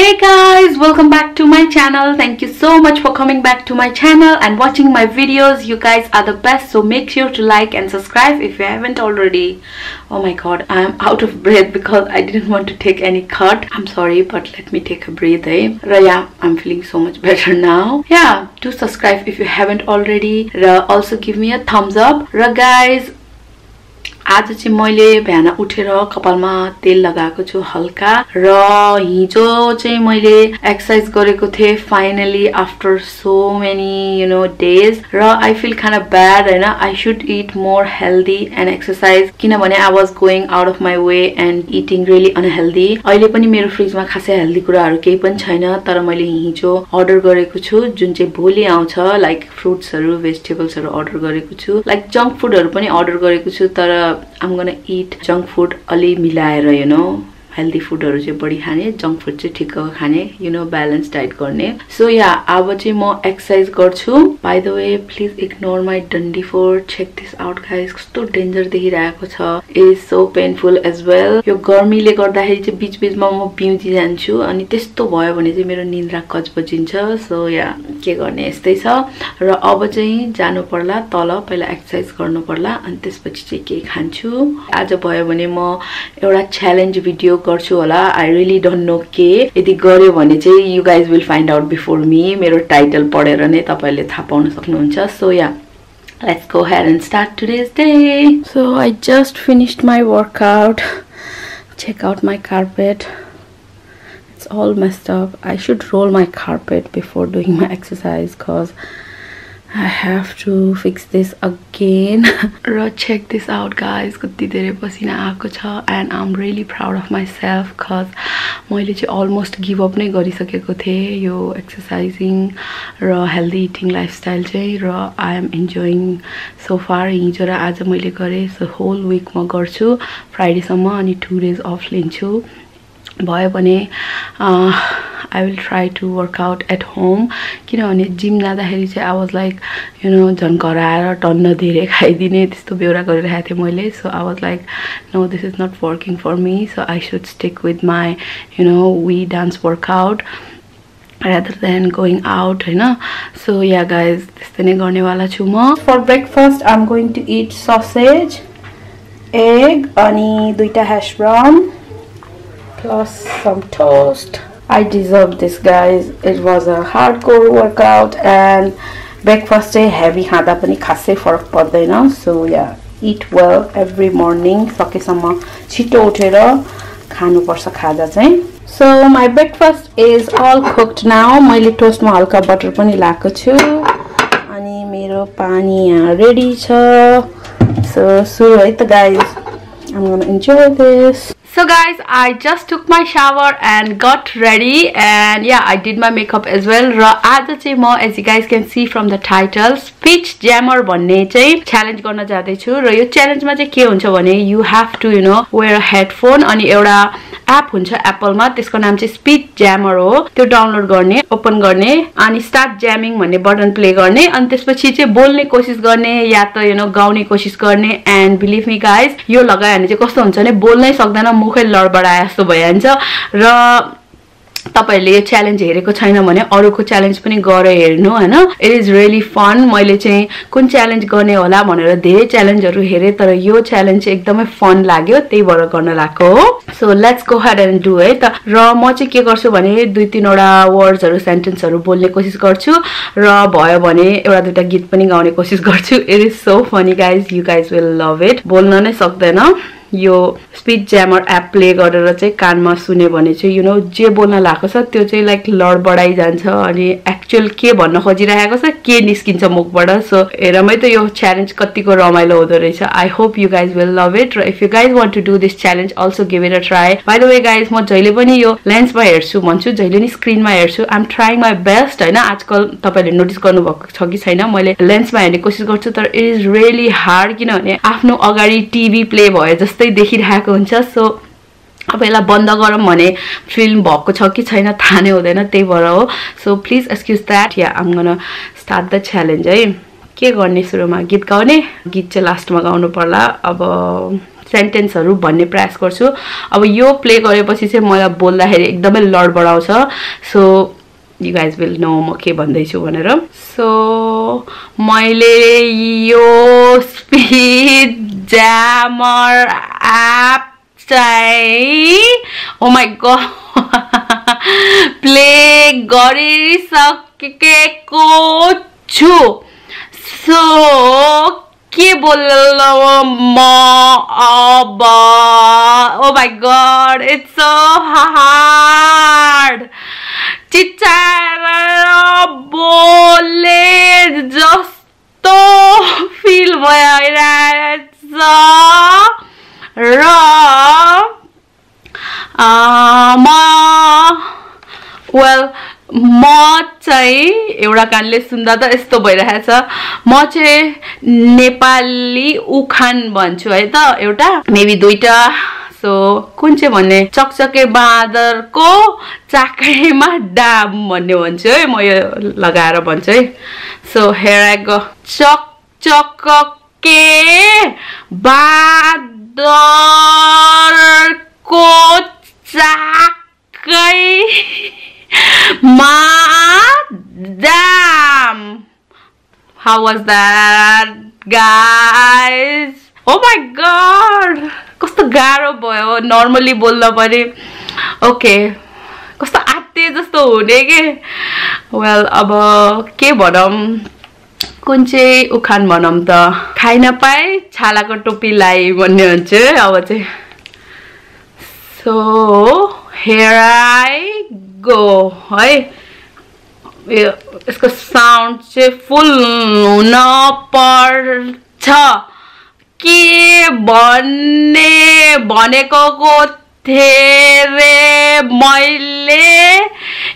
Hey guys, welcome back to my channel. Thank you so much for coming back to my channel and watching my videos. You guys are the best, so make sure to like and subscribe if you haven't already. Oh my god, I am out of breath because I didn't want to take any cut. I'm sorry, but let me take a breath. Yeah, I'm feeling so much better now. Yeah, do subscribe if you haven't already. Also give me a thumbs up. Guys, आज चाहिँ मैले बिहान उठेर कपालमा तेल लगाएको छु हल्का र हिजो चाहिँ मैले एक्सरसाइज गरेको थिए finally after so many days र I feel kind of bad हैन I should eat more healthy and exercise किनभने I was going out of my way and eating really unhealthy अहिले पनि मेरो फ्रिजमा खासै हेल्दी कुराहरु केही पनि छैन तर मैले हिजो अर्डर गरेको छु जुन चाहिँ भोलि आउँछ लाइक फ्रुट्सहरु भेजिटेबल्सहरु अर्डर गरेको छु लाइक जंक फुडहरु पनि अर्डर गरेको छु तर I'm gonna eat junk food अलि मिलाएर healthy food हरु चाहिँ बढी खाने junk food चाहिँ ठिक्क खाने balance diet गर्ने so yeah अब चाहिँ म exercise गर्छु by the way please ignore my dundee fort check this out guys कस्तो डेन्जर देखिरहेको छ it is so painful as well यो गर्मीले गर्दाखेरि चाहिँ बीच बीचमा म बिउजी जान्छु अनि त्यस्तो भयो भने चाहिँ मेरो निन्द्रा कचबजिन्छ so yeah के गर्ने यस्तै छ र अब चाहिँ जानु पर्ला तल पहिला एक्सरसाइज गर्नु पर्ला अनि त्यसपछि चाहिँ के खान्छु आज भयो भने म एउटा च्यालेन्ज भिडियो गर्छु होला I really don't know के यदि गर्यो भने चाहिँ you guys will find out before me मेरो टाइटल पढेर नै तपाईले थाहा पाउन सक्नुहुन्छ so yeah let's go ahead and start today's day so I just finished my workout check out my carpet it's all messed up I should roll my carpet before doing my exercise cause I have to fix this again. Check this out guys. कति धेरै पसिना आएको छ and I'm really proud of myself cause मैले चाहिँ almost give up नै गरिसकेको थिए यो exercising र healthy eating lifestyle चाहिँ र I am enjoying so far हिजो र आज मैले गरे so whole week म गर्छु Friday सम्म अनि 2 days off लिन्छु भयो भने I will try to work out at home किनभने जिम जाँदाखेरि चाहिँ I was like झन् घराएर टन्न धेरै खाइदिने त्यस्तो बेउरा गरिरहेको थिए मैले so I was like no this is not working for me so I should stick with my we dance workout rather than going out so yeah guys त्यस्तै नै गर्नेवाला छु म for breakfast I'm going to eat sausage egg अनि दुईटा hash brown plus some toast I deserve this guys it was a hardcore workout and breakfast चाहिँ heavy खाँदा पनि खासै फरक पर्दैन so yeah eat well every morning सकेसम्म छिटो उठेर खानुपर्छ खाजा चाहिँ so my breakfast is all cooked now मैले टोस्टमा हल्का बटर पनि लाएको छु अनि मेरो पानी यहाँ रेडी छ so सुरु है त guys I'm gonna enjoy this So guys, I just took my shower and got ready and yeah, I did my makeup as well. र आज चाहिँ म as you guys can see from the title, speech jammer भन्ने चाहिँ challenge गर्न जाँदै छु र यो challenge मा चाहिँ के हुन्छ भने you have to wear a headphone अनि एउटा app हुन्छ Apple मा त्यसको नाम चाहिँ speech jammer हो त्यो डाउनलोड गर्ने ओपन गर्ने अनि start jamming भन्ने बटन प्ले गर्ने अनि त्यसपछि चाहिँ बोल्ने कोसिस गर्ने या त गाउने कोसिस गर्ने and believe me guys यो लगायो भने चाहिँ कस्तो हुन्छ भने बोल्नै सक्दैन मुखै लडबडाए जस्तो भइहाल्छ र तपाईहरुले यो च्यालेन्ज हेरेको छैन भने अरुको च्यालेन्ज पनि गरेर हेर्नु हैन इट इज रियली फन मैले चाहिँ कुन च्यालेन्ज गर्ने होला भनेर धेरै च्यालेन्जहरु हेरे तर यो च्यालेन्ज चाहिँ एकदमै फन लाग्यो त्यही भएर गर्न लाग्यो हो so let's go ahead and do है त र म चाहिँ के गर्छु भने दुई तीन वटा वर्ड्सहरु सेन्टेन्सहरु बोल्ने कोसिस गर्छु र भयो भने एउटा दुईटा गीत पनि गाउने कोसिस गर्छु it is so funny guys you guys will love it बोल्न नै सक्दैन यो स्पीच जैमर एप प्ले गरेर चाहिँ कानमा सुने भने चाहिँ जे बोल्न लागेको छ त्यो चाहिँ लाइक लडबडाइ जान्छ अनि एक्चुअल के भन्न खोजिरहेको छ के निस्किन्छ मुखबाट सो हेरमै त यो च्यालेन्ज कतिको रमाइलो हुँदो रहेछ I hope you guys will love it र if you guys want to do this challenge also give it a try by the way guys म जहिले पनि यो लेन्समा हेर्छु भन्छु जहिले नि स्क्रिनमा हेर्छु I am trying my best हैन आजकल तपाईहरुले नोटिस गर्नुभएको छ कि छैन मैले लेन्समा हेर्ने कोसिस गर्छु तर इट इज रियली हार्ड किनभने आफ्नो अगाडि टिभी प्ले भए जस्तै देखिरहेको हुन्छ सो अब यसलाई बन्द गरौँ भने फिल्म भएको छ कि छैन थाहा नै हुँदैन त्यही भएर हो so please excuse that yeah I am gonna start the challenge है के गर्ने सुरुमा गीत गाउने गीत चाहिँ लास्टमा गाउनु पर्ला अब सेन्टेन्सहरु भन्ने प्रयास गर्छु अब यो प्ले गरेपछि चाहिँ मलाई बोल्दाखेरि एकदमै लडबड आउँछ so you guys will know म के भन्दै छु भनेर सो मैले यो स्पिड ज्यामर एप चाहिँ oh my god प्ले गरिसकेको छु सो के बोल्नु म अब oh my god it's so hard चिच्चाएर बोले जस्तो फिल भइरहेछ र म चाहिँ एउटा कानले सुन्दा त यस्तो भइरहेछ म चाहिँ नेपाली उखान भन्छु है त एउटा मेबी दुईटा सो कुन चाहिँ भन्ने चकचके बाँदरको चाकरीमा डाम भन्ने भन्छु है म यो लगाएर भन्छु है सो हियर आई गो चकचके बाँदरको चाकरीमा डाम How was that guys? Oh my god कस्तो गाह्रो भयो नर्मली बोल्दा पनि ओके कस्तो आत्ते जस्तो हुने के वेल अब के भनौं कुन चाहिँ उखान भनौं त खाइ नपाए छालाको टोपी लाई भन्ने हुन्छ अब चाहिँ सो हियर आई गो है यसको साउन्ड चाहिँ फुल हुन पर्छ के भन्ने भनेको थिए रे मैले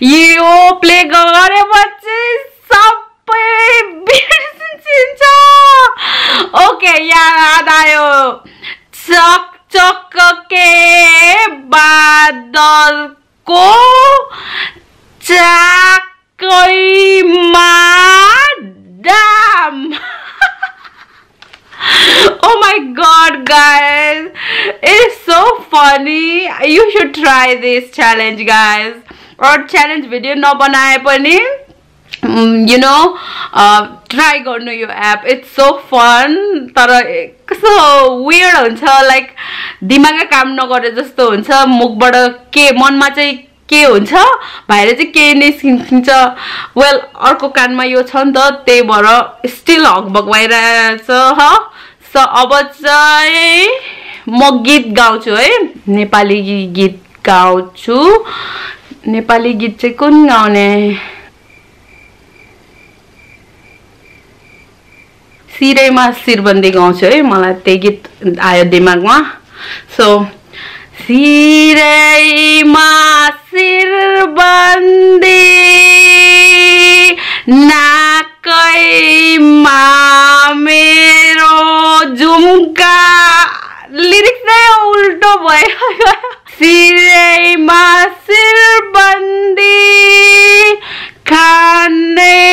यो प्ले गरेपछि सबै बिर्सिन्छ ओके याद आयो चकचके बादलको चाकैमा डाम Oh my god guys it is so funny you should try this challenge guys or challenge video na banaye pani you know try garnu yo app it's so fun tara kaso weird huncha like dimaga kaam nagare jasto huncha mukबाट के मनमा चाहिँ के हुन्छ बाहिर चाहिँ के निस्किन्छ well अर्को कानमा यो छ नि त त्यही भएर स्टिल हकबक भइरहेछ ह सो अब चाहिँ म गीत गाउँछु है नेपाली गीत गाउँछु नेपाली गीत चाहिँ कुन गाउने सिरैमा सिरबन्दी गाउँछु है मलाई त्यही गीत आयो दिमागमा सो सिरैमा सिरबन्दी नाकैमा मेरो झुम्का लिरिक्स नै उल्टो भयो सिरैमा सिरबन्दी कानैमा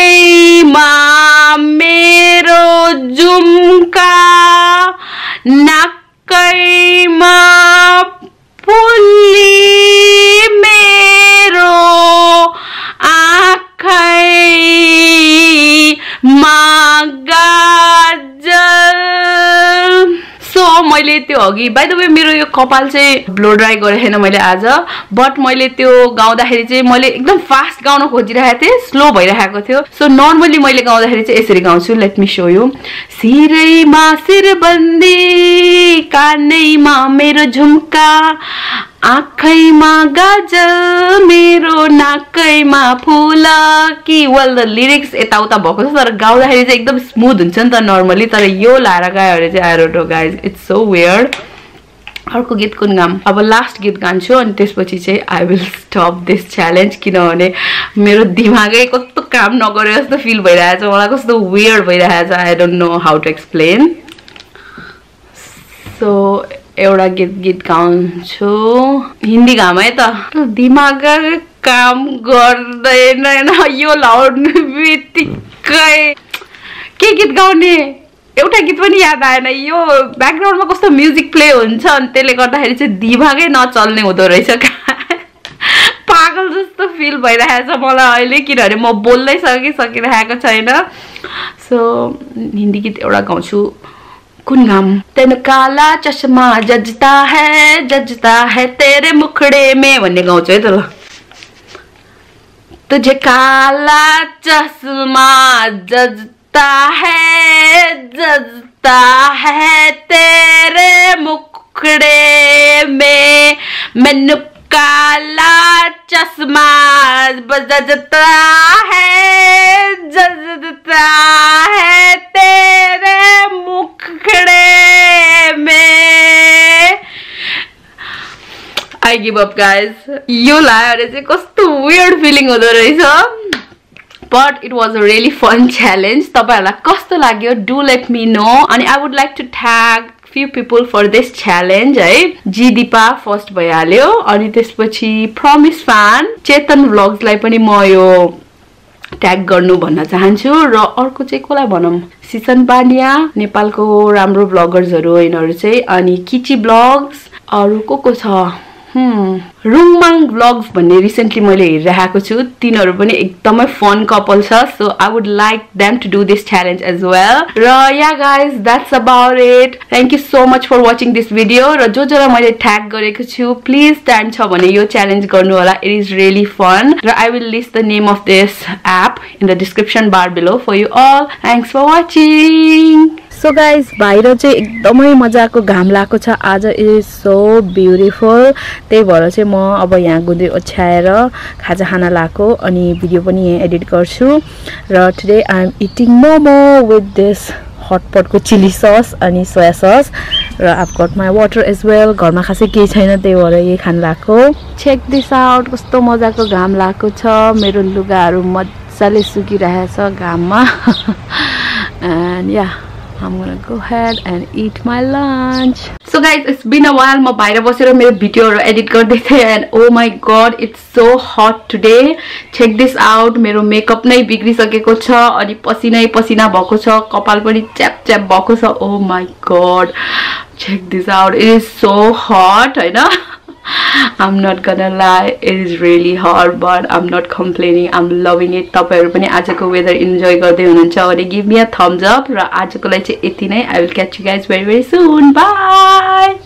मेरो झुम्का नाकैमा फुल्ली मेरो आँखैमा गाजल सो मैले त्यो अघि बाइ द वे मेरो यो कपाल चाहिँ ब्लो ड्राई गरे हैन मैले आज बट मैले त्यो गाउँदाखेरि चाहिँ मैले एकदम फास्ट गाउन खोजिरहेको थिए स्लो भइरहेको थियो सो नर्मली मैले गाउँदाखेरि चाहिँ यसरी गाउँछु लेट मी शो यु सिरैमा सिरबन्दी कानैमा मेरो झुम्का आँखैमा गाजल मेरो नाकैमा फुल कि वेल द लिरिक्स यताउता भएको छ तर गाउँदाखेरि चाहिँ एकदम स्मुथ हुन्छ नि त नर्मली तर यो लाएर गायो भने चाहिँ I don't know guys it's so weird अर्को गीत कुन गाम अब लास्ट गीत गान्छु अनि त्यसपछि चाहिँ I will stop this challenge किनभने मेरो दिमागै कस्तो काम नगरे जस्तो फिल भइरहेछ मलाई कस्तो वियर्ड भइरहेछ I don't know how to explain so एउटा गीत गाउँछु हिन्दी गाम है त दिमाग काम गर्दैन यो लाउनु बित्तिकै के गीत गाउने एउटा गीत पनि याद आएन यो ब्याकग्राउन्डमा कस्तो म्युजिक प्ले हुन्छ अनि त्यसले गर्दाखेरि चाहिँ दिमागै नचल्ने हुँदो रहेछ पागल जस्तो फिल भइरहेछ मलाई अहिले किनभने म बोल्दै सकिरहेको छैन सो हिन्दी गीत एउटा गाउँछु कुन गाम तेन काला चश्मा जजता है तेरे मुखड़े में भन्ने गाउँछु है त ल तुझे काला चश्मा जजता है तेरे मुखड़े में मैनू काला चश्मा जजता है तेरे मुखड़े में I give up guys यो लाएर चाहिँ कस्तो weird feeling हुँदो रहेछ but it was a really fun challenge तपाईहरुलाई कस्तो लाग्यो do let me know अनि I would like to tag few people for this challenge है जिदिपा फर्स्ट भइहाल्यो अनि त्यसपछि promise fan चेतन vlogs लाई पनि म यो ट्याग गर्नु भन्न चाहन्छु र अर्को चाहिँ कोलाई भनम सिसन पाण्ड्या नेपालको राम्रो ब्लगर्सहरु हैनहरु चाहिँ अनि किची ब्लग्स अरु को छ रुङमाङ ब्लग्स भन्ने रिसेन्टली मैले हेरिरहेको छु तिनीहरु पनि एकदमै फन कपल छ so I would like them to do this challenge as well र yeah guys that's about it thank you so much for watching this video र जोलाई मैले ट्याग गरेको छु प्लिज टाइम छ भने यो च्यालेन्ज गर्नु होला इट इज रियली फन र I will list the name of this app in the description bar below for you all thanks for watching so guys बाहिर चाहिँ एकदमै मजाको घाम लागेको छ आज इज सो ब्युटिफुल त्यही भएर चाहिँ म अब यहाँ गुन्द्री ओछ्याएर खाजा खाना लाएको अनि भिडियो पनि यहाँ एडिट गर्छु र today I am eating momo with this हटपटको चिली सस अनि सोया सस र I got my water as well घरमा खासै केही छैन त्यही भएर यही खान लाग्यो चेक दिस आउट कस्तो मजाको घाम लागेको छ मेरो लुगाहरू मजाले सुकिरहेछ घाममा and yeah I'm gonna go ahead and eat my lunch. So guys, it's been a while. म बाहिर बसेर मेरो भिडियोहरु एडिट गर्दै थिए and oh my god, it's so hot today. Check this out. मेरो मेकअप नै बिग्रिसकेको छ अनि पसिनै पसिना भएको छ कपाल पनि च्याप च्याप भएको छ oh my god. Check this out. It is so hot, हैन I'm not gonna lie, it is really hot but I'm not complaining. I'm loving it. तपाईहरु पनि आजको वेदर इन्जॉय गर्दै हुनुहुन्छ भने give me a thumbs up र आजको लागि चाहिँ यति नै I will catch you guys very soon. Bye.